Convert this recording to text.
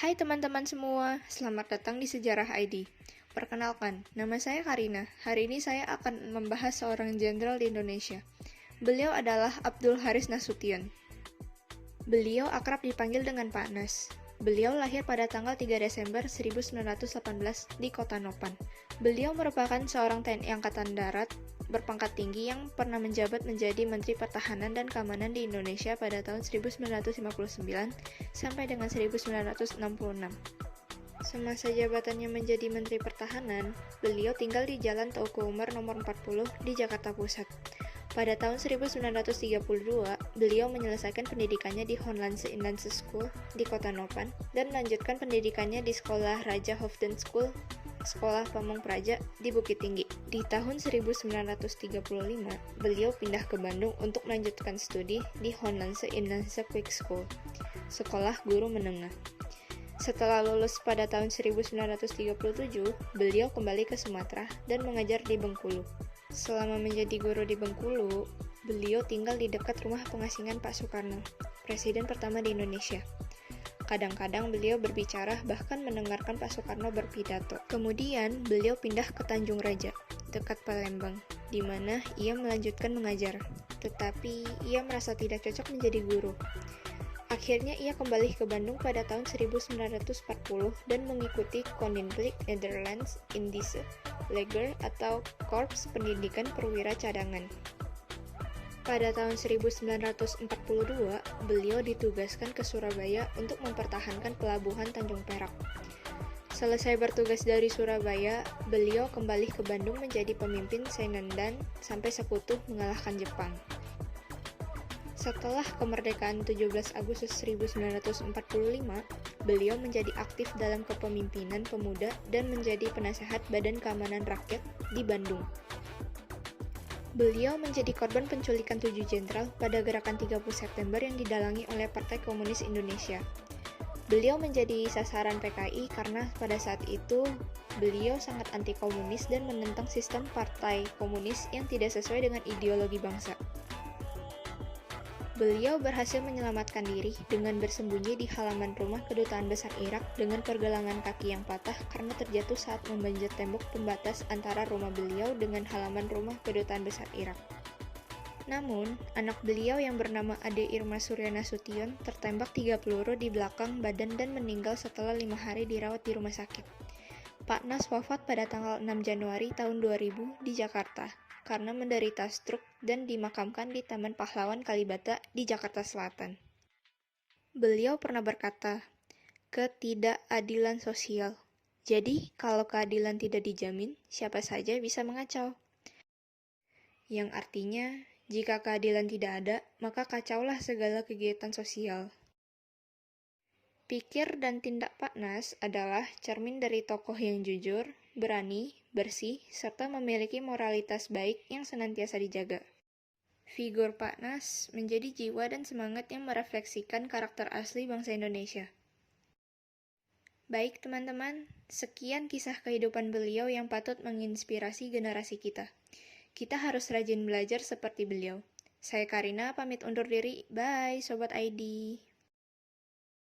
Hai teman-teman semua, selamat datang di Sejarah ID. Perkenalkan, nama saya Karina. Hari ini saya akan membahas seorang jenderal di Indonesia. Beliau adalah Abdul Haris Nasution. Beliau akrab dipanggil dengan Pak Nas. Beliau lahir pada tanggal 3 Desember 1918 di Kota Nopan. Beliau merupakan seorang TNI Angkatan Darat berpangkat tinggi yang pernah menjabat menjadi Menteri Pertahanan dan Keamanan di Indonesia pada tahun 1959 sampai dengan 1966. Semasa jabatannya menjadi Menteri Pertahanan, beliau tinggal di Jalan Teuku Umar nomor 40 di Jakarta Pusat. Pada tahun 1932, beliau menyelesaikan pendidikannya di Honlandse Inlandse School di Kota Nopan dan melanjutkan pendidikannya di Sekolah Raja Hofden School, Sekolah Pamong Praja di Bukit Tinggi. Di tahun 1935, beliau pindah ke Bandung untuk melanjutkan studi di Honlandse Inlandse Quick School, Sekolah Guru Menengah. Setelah lulus pada tahun 1937, beliau kembali ke Sumatera dan mengajar di Bengkulu. Selama menjadi guru di Bengkulu, beliau tinggal di dekat rumah pengasingan Pak Soekarno, presiden pertama di Indonesia. Kadang-kadang beliau berbicara bahkan mendengarkan Pak Soekarno berpidato. Kemudian beliau pindah ke Tanjung Raja, dekat Palembang, di mana ia melanjutkan mengajar. Tetapi ia merasa tidak cocok menjadi guru. Akhirnya ia kembali ke Bandung pada tahun 1940 dan mengikuti Koninklijk Nederlands Indische Leger atau Korps Pendidikan Perwira Cadangan. Pada tahun 1942, beliau ditugaskan ke Surabaya untuk mempertahankan pelabuhan Tanjung Perak. Selesai bertugas dari Surabaya, beliau kembali ke Bandung menjadi pemimpin Senandan sampai Sekutu mengalahkan Jepang. Setelah kemerdekaan 17 Agustus 1945, beliau menjadi aktif dalam kepemimpinan pemuda dan menjadi penasehat Badan Keamanan Rakyat di Bandung. Beliau menjadi korban penculikan 7 jenderal pada gerakan 30 September yang didalangi oleh Partai Komunis Indonesia. Beliau menjadi sasaran PKI karena pada saat itu beliau sangat anti-komunis dan menentang sistem partai komunis yang tidak sesuai dengan ideologi bangsa. Beliau berhasil menyelamatkan diri dengan bersembunyi di halaman rumah Kedutaan Besar Irak dengan pergelangan kaki yang patah karena terjatuh saat memanjat tembok pembatas antara rumah beliau dengan halaman rumah Kedutaan Besar Irak. Namun, anak beliau yang bernama Ade Irma Surya Nasution tertembak 3 peluru di belakang badan dan meninggal setelah 5 hari dirawat di rumah sakit. Pak Nas wafat pada tanggal 6 Januari tahun 2000 di Jakarta karena menderita stroke dan dimakamkan di Taman Pahlawan Kalibata di Jakarta Selatan. Beliau pernah berkata, "Ketidakadilan sosial. Jadi, kalau keadilan tidak dijamin, siapa saja bisa mengacau." Yang artinya, jika keadilan tidak ada, maka kacaulah segala kegiatan sosial. Pikir dan tindak Pak Nas adalah cermin dari tokoh yang jujur, berani, bersih, serta memiliki moralitas baik yang senantiasa dijaga. Figur Pak Nas menjadi jiwa dan semangat yang merefleksikan karakter asli bangsa Indonesia. Baik teman-teman, sekian kisah kehidupan beliau yang patut menginspirasi generasi kita. Kita harus rajin belajar seperti beliau. Saya Karina, pamit undur diri. Bye, Sobat ID.